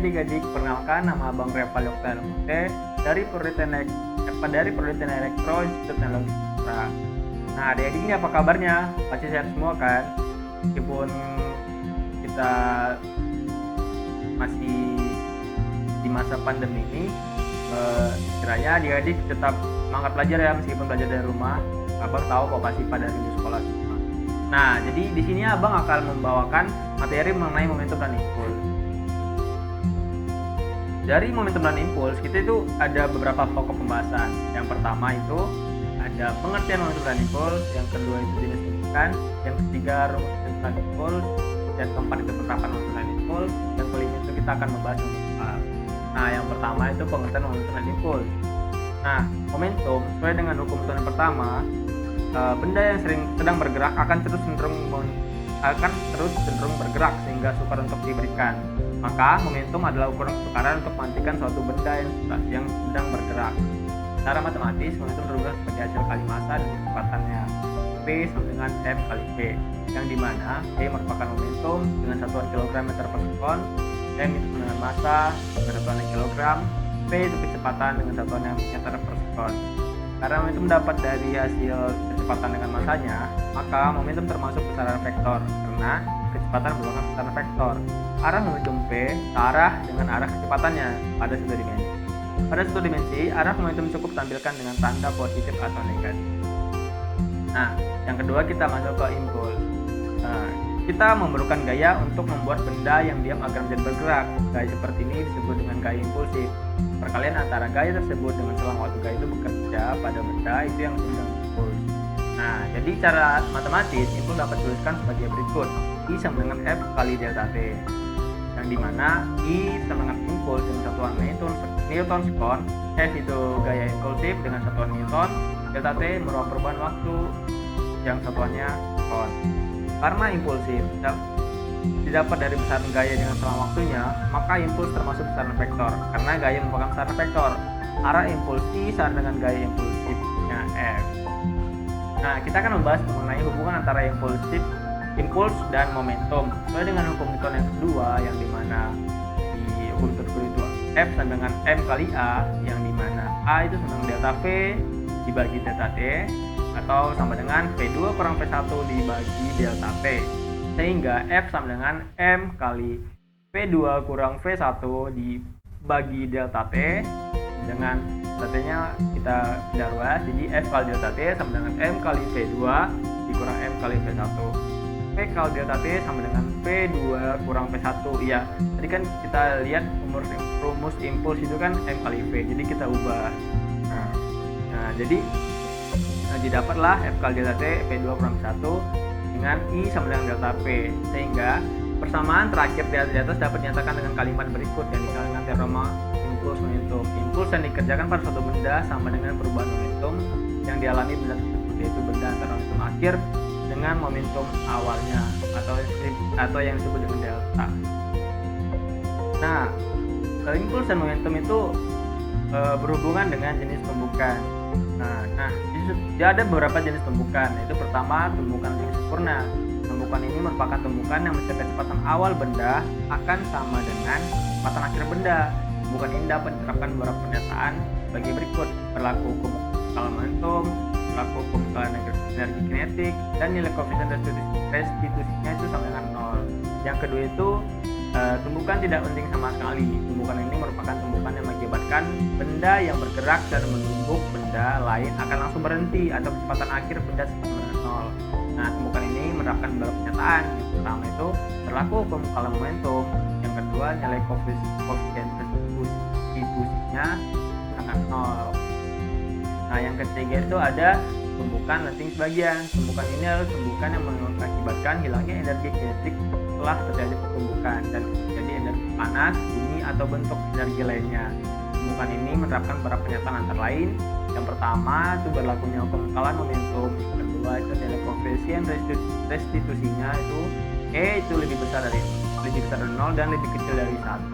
adik-adik, perkenalkan nama Abang Reval Yokta Mute dari Politeknik Elektro Institut Teknologi Sumatera. Nah, adik-adik ini apa kabarnya? Pasti sehat semua kan? Meskipun kita masih di masa pandemi ini, kiranya adik-adik tetap semangat belajar ya, meskipun belajar dari rumah. Abang tahu kok pasti pada rindu sekolah semua. Nah, jadi di sini Abang akan membawakan materi mengenai momentum dan impuls. Dari momentum dan impuls, kita itu ada beberapa pokok pembahasan. Yang pertama itu ada pengertian momentum dan impuls, yang kedua itu jenis tumpukan, yang ketiga rumus momentum dan impuls, dan keempat itu penerapan momentum dan impuls, yang kelima itu kita akan membahas momentum. Nah, yang pertama itu pengertian momentum dan impuls. Nah, momentum sesuai dengan hukum Newton yang pertama, benda yang sedang bergerak akan terus cenderung bergerak sehingga sukar untuk diberikan. Maka momentum adalah ukuran kesukaran untuk menghentikan suatu benda yang sedang bergerak. Secara matematis, momentum berubah sebagai hasil kali massa dan kecepatannya. P sama dengan M kali V, yang dimana P merupakan momentum dengan satuan kilogram meter per sekon, M itu dengan massa dengan satuan kilogram, V itu kecepatan dengan satuan meter per sekon. Karena momentum dapat dari hasil kecepatan dengan massanya, maka momentum termasuk besaran vektor karena kecepatan merupakan besaran vektor. Arah momentum P searah dengan arah kecepatannya pada satu dimensi. Pada satu dimensi, arah momentum cukup tampilkan dengan tanda positif atau negatif. Nah, yang kedua kita masuk ke impuls. Kita memerlukan gaya untuk membuat benda yang diam agar menjadi bergerak. Gaya seperti ini disebut dengan gaya impulsif. Perkalian antara gaya tersebut dengan selang waktu gaya itu bekerja pada benda itu yang sedang impuls. Nah, jadi cara matematis impuls dapat dituliskan sebagai berikut. I sama dengan F kali delta T, yang dimana I sama dengan impuls dengan satuan Newton sekon, F itu gaya impulsif dengan satuan Newton, delta T merupakan perubahan waktu yang satuannya sekon. Karena impulsif didapat dari besaran gaya dengan selang waktunya, maka impuls termasuk besaran vektor. Karena gaya merupakan besaran vektor, arah impuls I sama dengan gaya impulsifnya F. Nah, kita akan membahas mengenai hubungan antara impuls dan momentum sesuai dengan hukum Newton yang kedua, yang dimana di hukum Newton itu F sama dengan M kali A, yang dimana A itu sama dengan delta V dibagi delta T, atau sama dengan V2 kurang V1 dibagi delta T, sehingga F sama dengan M kali V2 kurang V1 dibagi delta T, dengan delta T-nya kita pindah ruas, jadi F kali delta T sama dengan M kali V2 dikurang M kali V1. V kali delta T sama dengan V2 kurang V1. Iya, tadi kan kita lihat rumus impuls itu kan M kali V, jadi kita ubah. Nah, jadi didapatlah F kali delta T V2 kurang V1 dengan I sama dengan delta P, sehingga persamaan terakhir di atas dapat dinyatakan dengan kalimat berikut yang dikenal dengan teorema impuls momentum. Impuls yang dikerjakan pada suatu benda sama dengan perubahan momentum yang dialami benda tersebut, yaitu benda antara momentum akhir dengan momentum awalnya atau yang disebut dengan delta. Nah, impuls dan momentum itu berhubungan dengan jenis tumbukan. Nah, ada beberapa jenis tumbukan. Yaitu pertama, tumbukan jenis sempurna. Tumbukan ini merupakan tumbukan yang mencapai kecepatan awal benda akan sama dengan kecepatan akhir benda. Tumbukan ini dapat diterapkan beberapa pernyataan sebagai berikut: berlaku hukum skala momentum, berlaku hukum skala energi kinetik, dan nilai koefisien restitusinya itu sama dengan 0. Yang kedua itu tumbukan tidak penting sama sekali. Tumbukan ini merupakan tumbukan yang mengakibatkan benda yang bergerak dan menumbuk benda lain akan langsung berhenti atau kecepatan akhir benda sama dengan 0. Nah, tumbukan ini menerapkan beberapa pernyataan. Yang pertama itu berlaku hukum skala momentum. Yang kedua, nilai koefisien restitusinya sangat 0. Nah, yang ketiga itu ada tumbukan lenting sebagian. Tumbukan ini adalah tumbukan yang mengakibatkan hilangnya energi kinetik setelah terjadi pertumbukan dan jadi energi panas, bunyi atau bentuk energi lainnya. Tumbukan ini menerapkan beberapa pernyataan antara lain. Yang pertama itu berlakunya hukum skala momentum. Yang kedua itu nilai koefisien restitusinya itu E itu lebih besar dari 0 dan lebih kecil dari 1.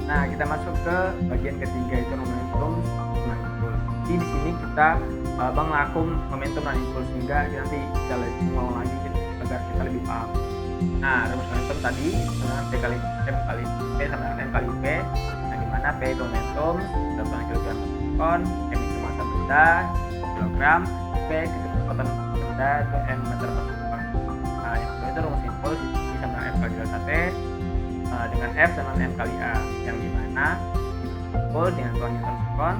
Nah, kita masuk ke bagian ketiga, itu momentum dan impuls. Di sini kita mengakum momentum dan impuls, sehingga nanti kita lihat semua lagi agar kita lebih paham. Nah, rumus momentum tadi dengan P kali M kali P sama dengan M kali P, yang dimana P itu momentum dalam kilogram per sekon, M itu massa benda kilogram, P kecepatan benda itu M meter per sekon. Nah, yang kedua itu rumus impuls sama dengan F kali delta T dengan F sama dengan M kali A, yang dimana impuls dengan satuan Newton sekon,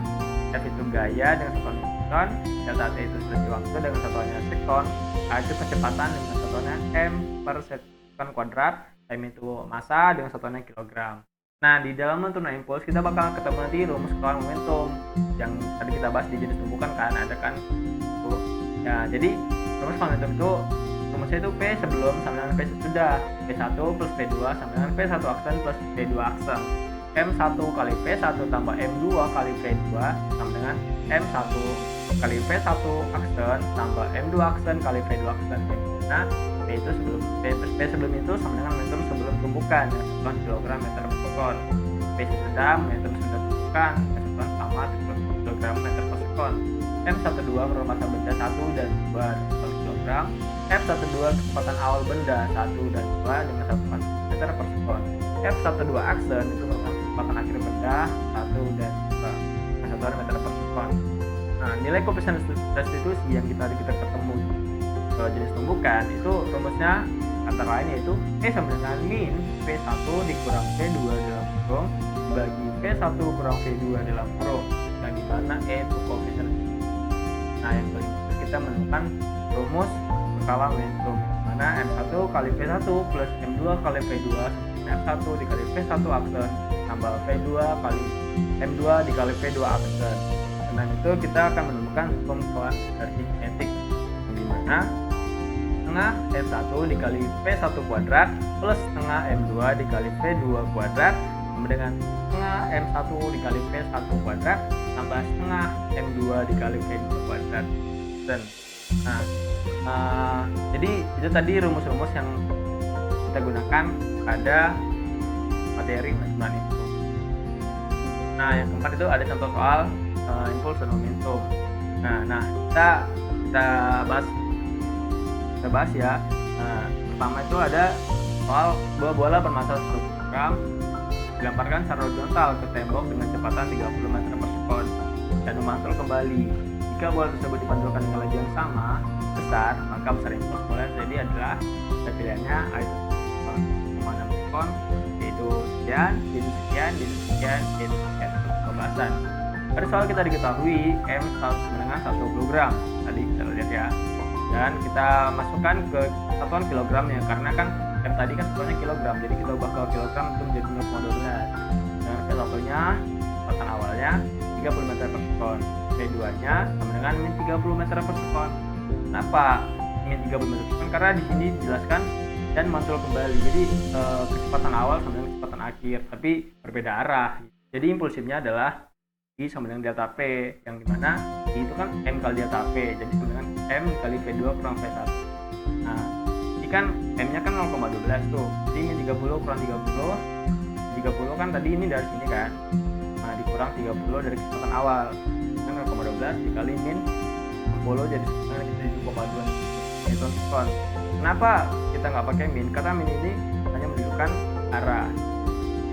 F itu gaya dengan satuan Newton, delta T itu selisih waktu dengan satuannya sekon, A itu kecepatan dengan satuannya M per sekon kuadrat, M itu massa dengan satuannya kilogram. Nah, di dalam menentukan impuls kita bakal ketemu nanti rumus keluar momentum yang tadi kita bahas di jenis tumbukan kan, ada kan tuh. Ya, jadi rumus momentum itu rumusnya itu P sebelum sama dengan P sesudah, P1 plus P2 sama dengan P1 aksen plus P2 aksen. M1 kali P1 tambah M2 kali P2 sama dengan M1 kali P1 aksen tambah M2 aksen kali P2 aksen. Nah, P itu sebelum itu sama dengan momentum sebelum tumbukan yang satuan kilogram meter per sekon. P sesudah momentum sudah tumbukan yang satuan sama kilogram meter per sekon. M12 massa benda 1 dan 2 per kilogram. F12 kecepatan awal benda 1 dan 2 dengan satuan meter per sekon. F12 aksen itu merupakan kecepatan akhir benda 1 dan 2 dengan satuan meter per sekon. Nah, nilai koefisien restitusi yang kita ketemu jenis tumbukan itu rumusnya antara lain yaitu E sama dengan min P1 dikurang P2 dalam kurung dibagi P1 kurang P2 dalam kurung, yang dimana E itu koefisien. Nah, yang kelima kita menemukan rumus skala momentum, mana M1 kali P1 plus M2 kali P2 M1 dikali P1 aksen tambah P2 kali M2 dikali P2 aksen. Dengan itu kita akan menemukan hukum energi kinetik, yang dimana setengah M1 dikali P1 kuadrat plus setengah M2 dikali P2 kuadrat sama dengan setengah M1 dikali P1 kuadrat tambah setengah M2 dikali P2 kuadrat. Dan jadi itu tadi rumus-rumus yang kita gunakan pada materi menentukan impuls. Nah, yang keempat itu ada contoh soal impuls dan momentum. Nah, kita bahas ya. Pertama itu ada soal dua bola bermassa 1 kg dilemparkan secara horizontal ke tembok dengan kecepatan 30 meter per sekon dan memantul kembali. Jika bola tersebut dipantulkan dengan laju yang sama besar, maka besar impuls bola jadi adalah pilihannya A itu 6 sekon, B itu sekian, B itu sekian, D itu sekian, E itu sekian untuk pembahasan. Pada soal kita diketahui M dengan 1 kg tadi kita lihat ya, dan kita masukkan ke satuan kilogramnya karena kan M tadi kan satuannya kilogram, jadi kita ubah ke kilogram itu menjadi 0,12. Dan P1-nya kecepatan awalnya 30 meter per sekon, P2-nya sama dengan min 30 meter per sekon. Kenapa min 30 meter per sekon? Karena di sini dijelaskan dan mantul kembali, jadi kecepatan awal sama dengan kecepatan akhir tapi berbeda arah. Jadi impulsifnya adalah I sama dengan delta P, yang dimana I itu kan M kali delta P, jadi sama dengan M kali P2 kurang P1. Nah, ini kan M nya kan 0,12 tuh, jadi min 30 kurang 30 kan tadi ini dari sini kan, nah dikurang 30 dari kecepatan awal kan 0,12 dikali min 60 jadi 7,2 Newton sekon. Kenapa kita nggak pakai min? Karena min ini hanya menunjukkan arah,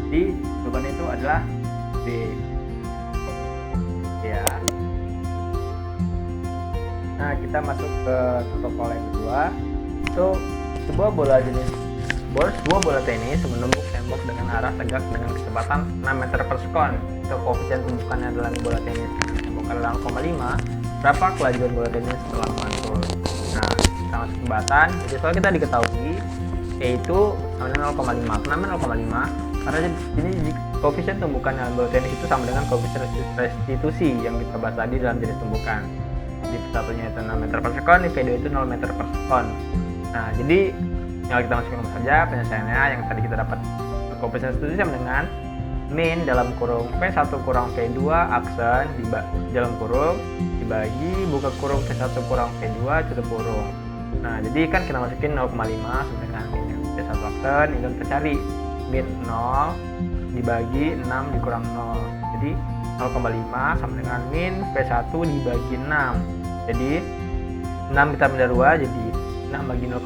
jadi jawabannya itu adalah B ya. Nah, kita masuk ke contoh soal yang kedua. Itu sebuah bola tenis menumbuk tembok dengan arah tegak dengan kecepatan 6 meter per sekon. Itu koefisien tumbukannya adalah bola tenis tembok adalah 0,5. Berapa kelajuan bola tenis setelah mantul? Nah, kita masuk pembahasan. Jadi soal kita diketahui yaitu sama dengan 0,5. Kenapa 0,5? Karena ini koefisien tumbukan dalam bola tenis itu sama dengan koefisien restitusi yang kita bahas tadi dalam jenis tumbukan. Jadi satunya itu 6 meter per sekon, V2 itu 0 meter per sekon. Nah, jadi tinggal kita masukkan saja penyelesaiannya yang tadi kita dapat. Koefisien restitusi sama dengan min dalam kurung P1 kurang P2 aksen di dalam kurung dibagi buka kurung P1 kurang P2 tutup kurung. Nah, jadi kan kita masukin 0,5 sama dengan min P1 aksen, ini kita cari min 0 dibagi 6 dikurang 0, jadi 0,5 sama dengan min P1 dibagi 6, jadi 6 ditambah 2 jadi 6 Nah, bagi 0,5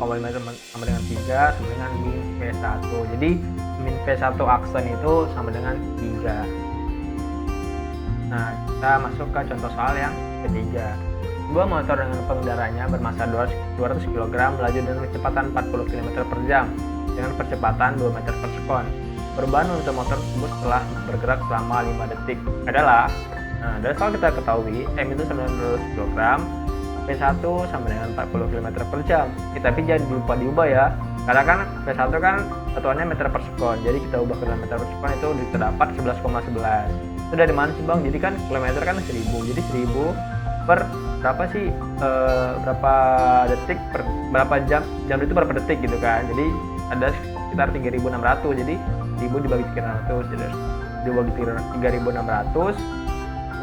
sama dengan 3 sama dengan min V1. Jadi min V1 aksen itu sama dengan 3. Nah, kita masuk ke contoh soal yang ketiga. Sebuah motor dengan pengendaranya bermassa 200 kg melaju dengan kecepatan 40 km per jam dengan percepatan 2 meter per sekon. Perubahan momentum motor tersebut setelah bergerak selama 5 detik adalah, dari soal kita ketahui M itu sama dengan 200 kg, V1 sama dengan 40 km per jam. Tapi jangan lupa diubah ya, karena kan V1 kan satuannya meter per sekon, jadi kita ubah ke dalam meter per sekon itu terdapat 11,11. Itu dari mana sih bang? Jadi kan kilometer kan 1000, jadi 1000 per berapa sih, berapa detik per berapa jam itu berapa detik gitu kan. Jadi ada sekitar 3600, jadi 1000 dibagi 300, jadi dibagi 3600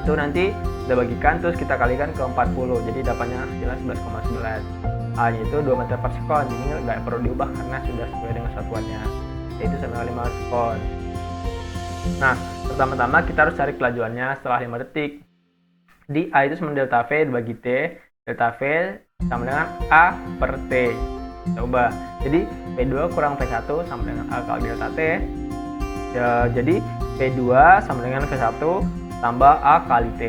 itu nanti kita bagikan, terus kita kalikan ke 40, jadi dapatnya jelas 11,11. Yaitu 2 meter per sekon, jadi nggak perlu diubah karena sudah sesuai dengan satuannya, yaitu 5 sekon. Nah, pertama-tama kita harus cari kelajuannya setelah 5 detik. Di A itu sama delta V dibagi T, delta V sama dengan A per T. Kita ubah, jadi P2 kurang V1 sama dengan A kali delta T. Jadi P2 sama dengan V1 tambah A kali T.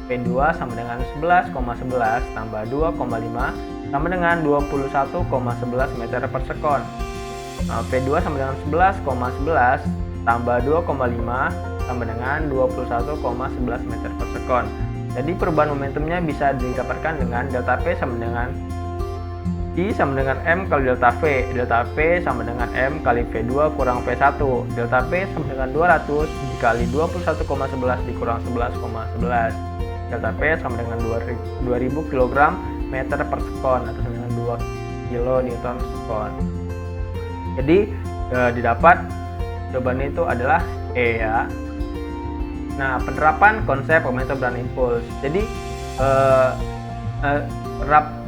P2 sama dengan 11,11 tambah 2,5 sama dengan 21,11 meter per sekon. P2 sama dengan 11,11 tambah 2,5 sama dengan 21,11 meter per sekon. Jadi perubahan momentumnya bisa didapatkan dengan delta P sama dengan I sama dengan M kali delta V. Delta P sama dengan M kali V2 kurang V1. Delta P sama dengan 200 dikali 21,11 dikurang 11,11. Delta P sama dengan 2000 kg meter per sekon atau sama dengan 2 kilo newton sekon. Jadi didapat jawabannya itu adalah E ya. Nah, penerapan konsep momentum dan impuls. Jadi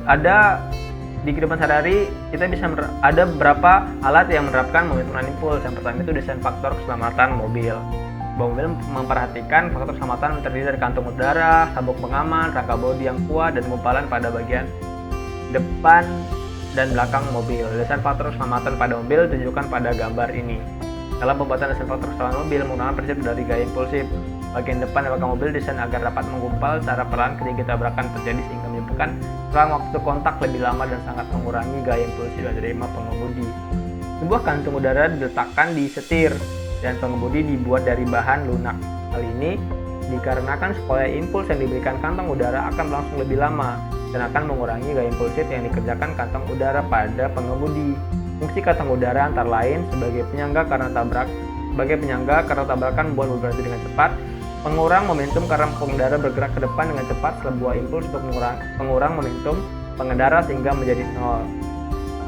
ada di kehidupan sehari-hari kita bisa ada beberapa alat yang menerapkan momentum dan impuls. Yang pertama itu desain faktor keselamatan mobil. Mobil memperhatikan faktor keselamatan terdiri dari kantung udara, sabuk pengaman, rangka bodi yang kuat, dan gumpalan pada bagian depan dan belakang mobil. Desain faktor keselamatan pada mobil ditunjukkan pada gambar ini. Dalam pembuatan desain faktor keselamatan mobil menggunakan prinsip dari gaya impulsif. Bagian depan dan belakang mobil desain agar dapat menggumpal secara perlahan ketika tabrakan terjadi sehingga menyebabkan selang waktu kontak lebih lama dan sangat mengurangi gaya impulsif yang diterima pengemudi. Sebuah kantung udara diletakkan di setir dan pengemudi dibuat dari bahan lunak. Hal ini dikarenakan supaya impuls yang diberikan kantong udara akan berlangsung lebih lama dan akan mengurangi gaya impulsif yang dikerjakan kantong udara pada pengemudi. Fungsi kantong udara antara lain sebagai penyangga karena tabrakan membuat mobil berhenti dengan cepat, pengurang momentum karena pengendara bergerak ke depan dengan cepat sebuah impuls untuk pengurang momentum pengendara sehingga menjadi nol.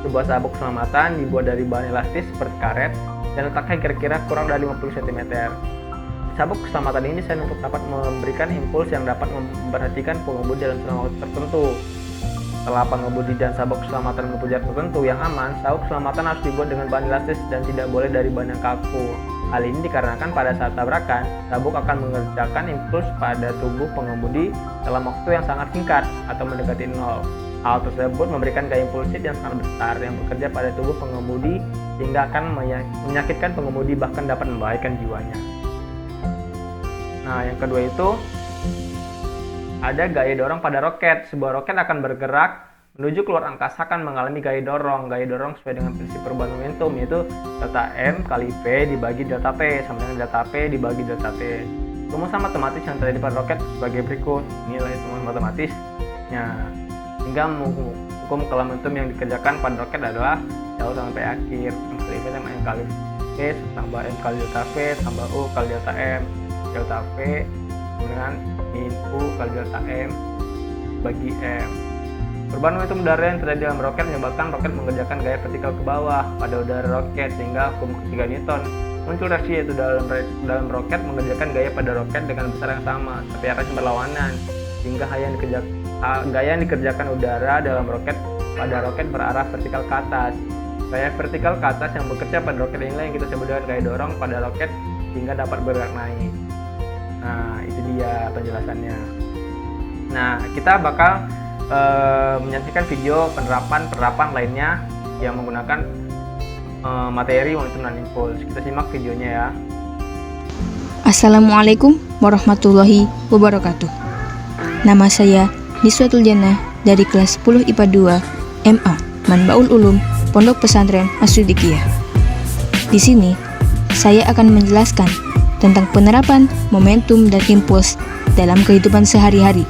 Sebuah sabuk keselamatan dibuat dari bahan elastis seperti karet dan letaknya kira-kira kurang dari 50 cm. Sabuk keselamatan ini desain untuk dapat memberikan impuls yang dapat memberhentikan pengemudi dalam jangka waktu tertentu. Setelah pengemudi dan sabuk keselamatan menempuh jarak tertentu yang aman, sabuk keselamatan harus dibuat dengan bahan elastis dan tidak boleh dari bahan yang kaku. Hal ini dikarenakan pada saat tabrakan, sabuk akan mengerjakan impuls pada tubuh pengemudi dalam waktu yang sangat singkat atau mendekati nol. Hal tersebut memberikan gaya impulsif yang sangat besar yang bekerja pada tubuh pengemudi sehingga akan menyakitkan pengemudi bahkan dapat membahayakan jiwanya. Nah, yang kedua itu ada gaya dorong pada roket. Sebuah roket akan bergerak menuju keluar angkasa akan mengalami gaya dorong. Gaya dorong sesuai dengan prinsip perubahan momentum yaitu delta M kali V dibagi delta T sama dengan delta P dibagi delta T. Rumusan matematis yang terjadi pada roket sebagai berikut. Inilah rumusan matematisnya. Hingga hukum momentum yang dikerjakan pada roket adalah jauh sampai akhir. M kali V sama M kali V tambah M kali delta V tambah U kali delta M. Delta V dengan min U kali delta M bagi M. Perubahan momentum udara yang terjadi dalam roket menyebabkan roket mengerjakan gaya vertikal ke bawah pada udara roket sehingga hukum ketiga Newton muncul. Reaksi yaitu dalam roket mengerjakan gaya pada roket dengan besar yang sama tapi arahnya berlawanan sehingga gaya yang dikerjakan udara dalam roket pada roket berarah vertikal ke atas. Gaya vertikal ke atas yang bekerja pada roket inilah yang kita sebut dengan gaya dorong pada roket sehingga dapat bergerak naik. Nah, itu dia penjelasannya. Nah, kita bakal menyaksikan video penerapan lainnya yang menggunakan materi momentum dan impuls. Kita simak videonya ya. Assalamualaikum warahmatullahi wabarakatuh. Nama saya Niswatul Jannah dari kelas 10 IPA 2 MA Manbaul Ulum Pondok Pesantren As-Siddiqiyah. Di sini saya akan menjelaskan tentang penerapan momentum dan impuls dalam kehidupan sehari-hari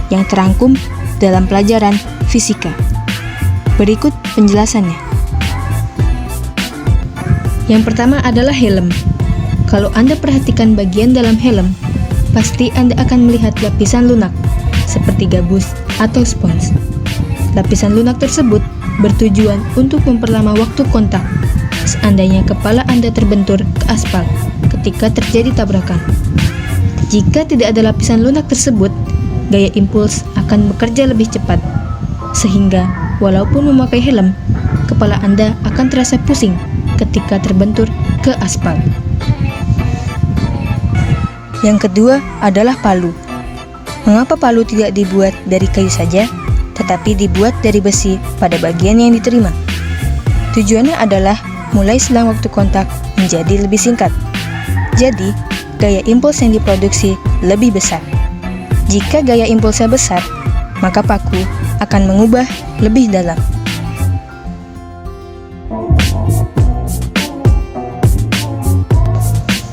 yang terangkum dalam pelajaran fisika. Berikut penjelasannya. Yang pertama adalah helm. Kalau Anda perhatikan bagian dalam helm, pasti Anda akan melihat lapisan lunak seperti gabus atau spons. Lapisan lunak tersebut bertujuan untuk memperlama waktu kontak seandainya kepala Anda terbentur ke aspal ketika terjadi tabrakan. Jika tidak ada lapisan lunak tersebut, gaya impuls akan bekerja lebih cepat, sehingga walaupun memakai helm, kepala Anda akan terasa pusing ketika terbentur ke aspal. Yang kedua adalah palu. Mengapa palu tidak dibuat dari kayu saja, tetapi dibuat dari besi pada bagian yang diterima? Tujuannya adalah mulai selang waktu kontak menjadi lebih singkat. Jadi, gaya impuls yang diproduksi lebih besar. Jika gaya impulsnya besar, maka paku akan mengubah lebih dalam.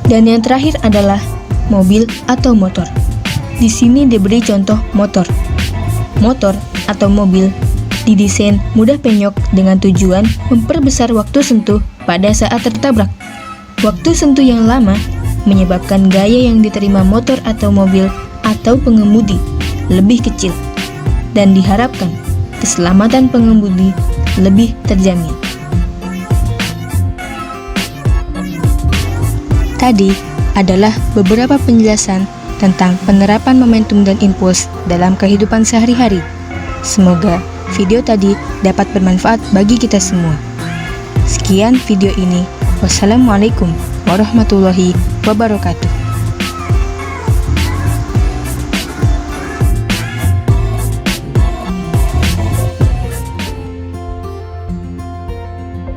Dan yang terakhir adalah mobil atau motor. Di sini diberi contoh motor. Motor atau mobil didesain mudah penyok dengan tujuan memperbesar waktu sentuh pada saat tertabrak. Waktu sentuh yang lama menyebabkan gaya yang diterima motor atau mobil atau pengemudi lebih kecil, dan diharapkan keselamatan pengemudi lebih terjamin. Tadi adalah beberapa penjelasan tentang penerapan momentum dan impuls dalam kehidupan sehari-hari. Semoga video tadi dapat bermanfaat bagi kita semua. Sekian video ini. Wassalamualaikum warahmatullahi wabarakatuh.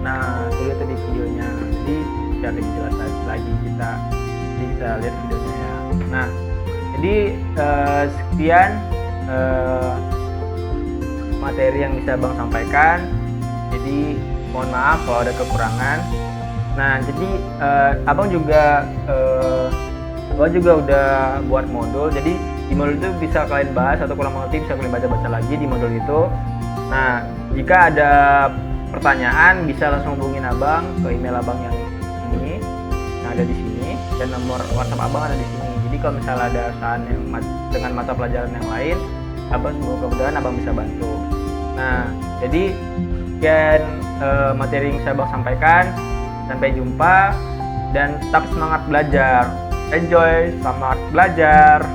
Nah, itu tadi videonya. Jadi biar lebih jelas lagi kita lihat videonya ya. Nah, jadi sekian materi yang bisa Bang sampaikan. Jadi mohon maaf kalau ada kekurangan. Nah, jadi abang juga udah buat modul. Jadi di modul itu bisa kalian bahas atau kurang mengerti bisa kalian baca lagi di modul itu. Nah, jika ada pertanyaan bisa langsung hubungin abang ke email abang yang ini, yang ada di sini, dan nomor WhatsApp abang ada di sini. Jadi kalau misalnya ada saran yang dengan mata pelajaran yang lain, abang mudah-mudahan abang bisa bantu. Nah, jadi sekian materi yang saya abang sampaikan. Sampai jumpa dan tetap semangat belajar. Enjoy, selamat belajar.